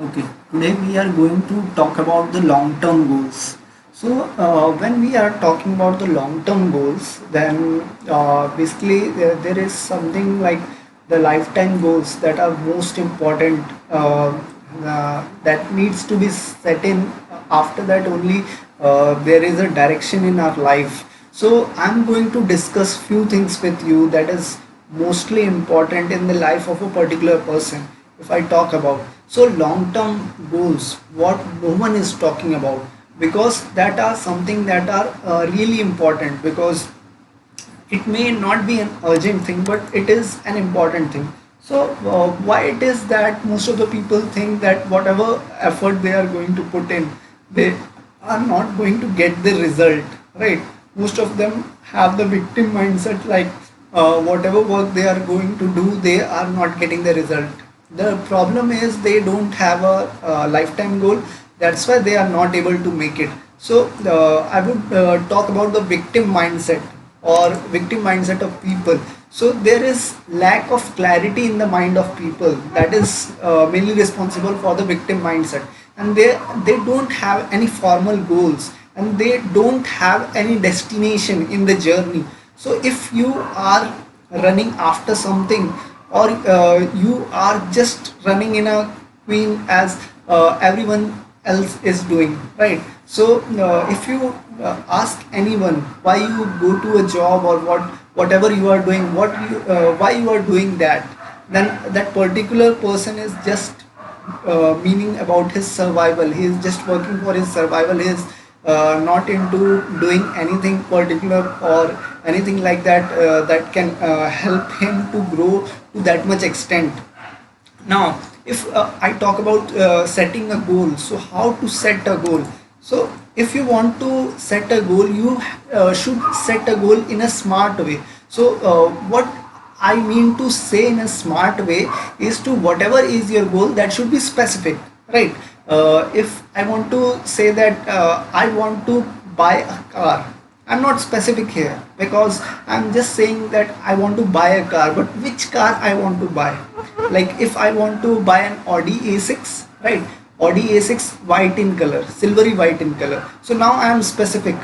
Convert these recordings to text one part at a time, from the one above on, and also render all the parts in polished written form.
Okay, today we are going to talk about the long-term goals. So, when we are talking about the long-term goals, then basically there is something like the lifetime goals that are most important, that needs to be set in. After that, only there is a direction in our life. So, I'm going to discuss few things with you that is mostly important in the life of a particular person. If I talk about so long term goals, what no one is talking about, because that are something that are really important, because it may not be an urgent thing but it is an important thing. So why it is that most of the people think that whatever effort they are going to put in, they are not going to get the result, right? Most of them have the victim mindset, like whatever work they are going to do, they are not getting the result. The problem is they don't have a lifetime goal. That's why they are not able to make it. So I would talk about the victim mindset or victim mindset of people. So there is lack of clarity in the mind of people that is mainly responsible for the victim mindset, and they don't have any formal goals and they don't have any destination in the journey. So if you are running after something, or you are just running in a queen as everyone else is doing, right? So if you ask anyone why you go to a job, or whatever you are doing, why you are doing that, then that particular person is just meaning about his survival. He is just working for his survival. He is not into doing anything particular or anything like that that can help him to grow to that much extent. Now, if I talk about setting a goal, so how to set a goal? So, if you want to set a goal, you should set a goal in a smart way. So, what I mean to say in a smart way is, to whatever is your goal, that should be specific, right? If I want to say that I want to buy a car, I'm not specific here, because I'm just saying that I want to buy a car, but which car I want to buy? Like if I want to buy an Audi A6, right? Audi A6 white in color, silvery white in color. So now I am specific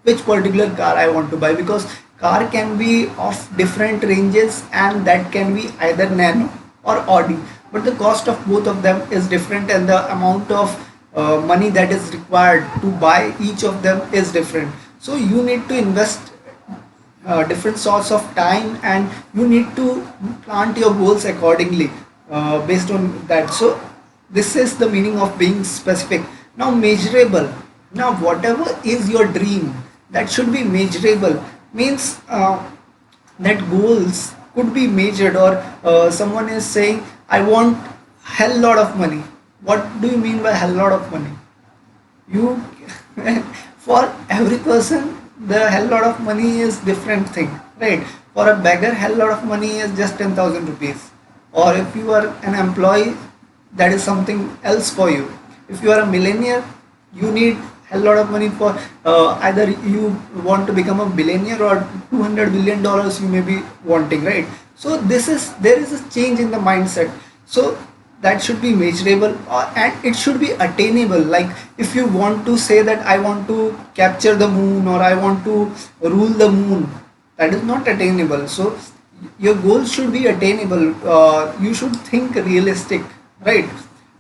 which particular car I want to buy, because car can be of different ranges and that can be either Nano or Audi, but the cost of both of them is different, and the amount of money that is required to buy each of them is different. So you need to invest different sorts of time, and you need to plant your goals accordingly based on that. So this is the meaning of being specific. Now, measurable. Now, whatever is your dream, that should be measurable. Means that goals could be measured, or someone is saying I want hell lot of money. What do you mean by hell lot of money? You for every person, the hell lot of money is different thing, right? For a beggar, hell lot of money is just 10,000 rupees, or if you are an employee, that is something else for you. If you are a millionaire, you need a lot of money for either you want to become a billionaire, or 200 billion dollars you may be wanting, right? So there is a change in the mindset. So that should be measurable, and it should be attainable. Like if you want to say that I want to capture the moon, or I want to rule the moon, that is not attainable. So your goals should be attainable. You should think realistic, right?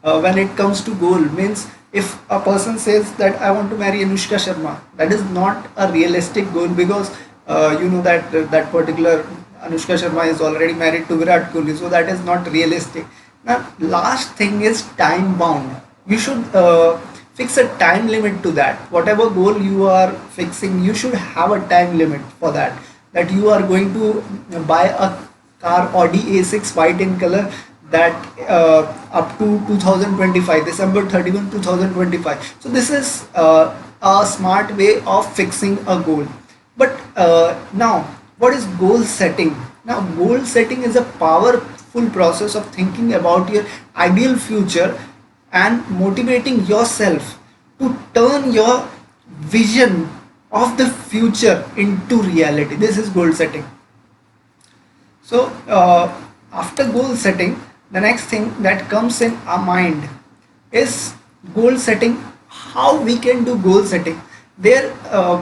When it comes to goal, means if a person says that I want to marry Anushka Sharma, that is not a realistic goal, because you know that that particular Anushka Sharma is already married to Virat Kohli, so that is not realistic. Now, last thing is time bound. You should fix a time limit to that. Whatever goal you are fixing, you should have a time limit for that. That you are going to buy a car Audi A6 white in color, that up to 2025, December 31, 2025. So this is a smart way of fixing a goal. But now, what is goal setting? Now, goal setting is a powerful process of thinking about your ideal future and motivating yourself to turn your vision of the future into reality. This is goal setting. So after goal setting, the next thing that comes in our mind, is goal setting. How we can do goal setting? There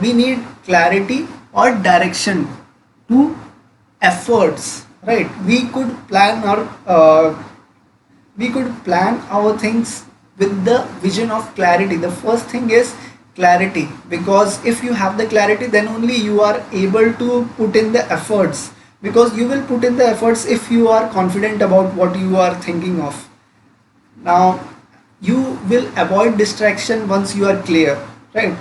we need clarity or direction to efforts, right? We could plan our things with the vision of clarity. The first thing is clarity, because if you have the clarity, then only you are able to put in the efforts, because you will put in the efforts if you are confident about what you are thinking of. Now you will avoid distraction once you are clear, right?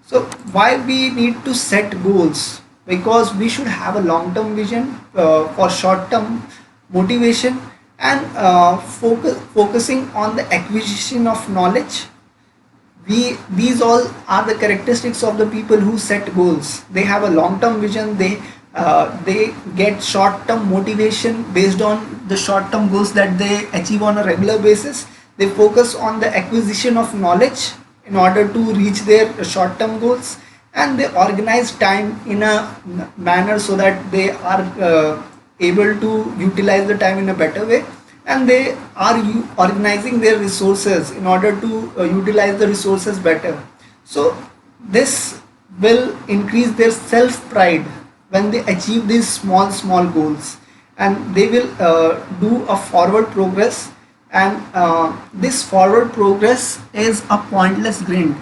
So why we need to set goals? Because we should have a long term vision for short term motivation, and focusing on the acquisition of knowledge. We These all are the characteristics of the people who set goals. They have a long term vision. They get short term motivation based on the short term goals that they achieve on a regular basis. They focus on the acquisition of knowledge in order to reach their short term goals, and they organize time in a manner so that they are able to utilize the time in a better way, and they are organizing their resources in order to utilize the resources better. So this will increase their self pride when they achieve these small goals, and they will do a forward progress. And this forward progress is a pointless grind.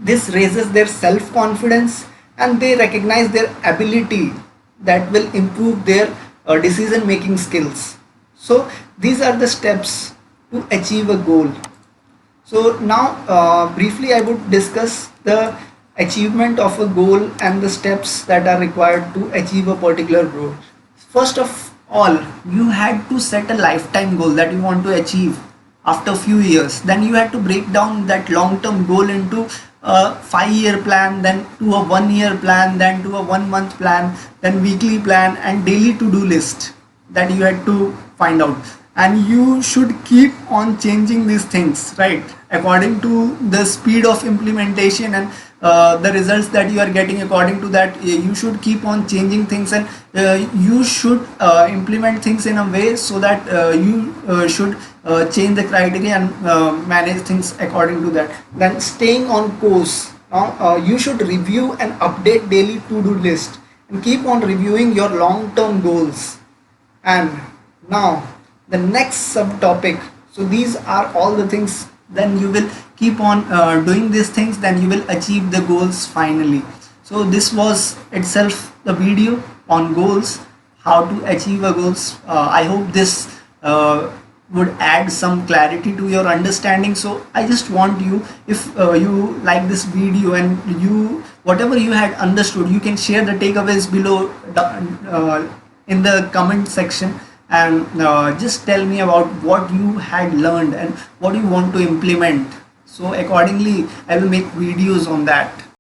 This raises their self confidence, and they recognize their ability that will improve their decision making skills. So these are the steps to achieve a goal. So now briefly I would discuss the achievement of a goal and the steps that are required to achieve a particular goal. First of all, you had to set a lifetime goal that you want to achieve after a few years. Then you had to break down that long term goal into a 5 year plan, then to a 1 year plan, then to a 1 month plan, then weekly plan and daily to do list that you had to find out. And you should keep on changing these things, right, according to the speed of implementation and the results that you are getting. According to that, you should keep on changing things, and you should implement things in a way so that you should change the criteria and manage things according to that. Then staying on course. Now you should review and update daily to-do list and keep on reviewing your long-term goals. And now the next subtopic. So these are all the things. Then you will keep on doing these things, then you will achieve the goals finally. So this was itself the video on goals, how to achieve a goals. I hope this would add some clarity to your understanding. So I just want you, if you like this video and you whatever you had understood, you can share the takeaways below in the comment section, and just tell me about what you had learned and what you want to implement. So accordingly I will make videos on that.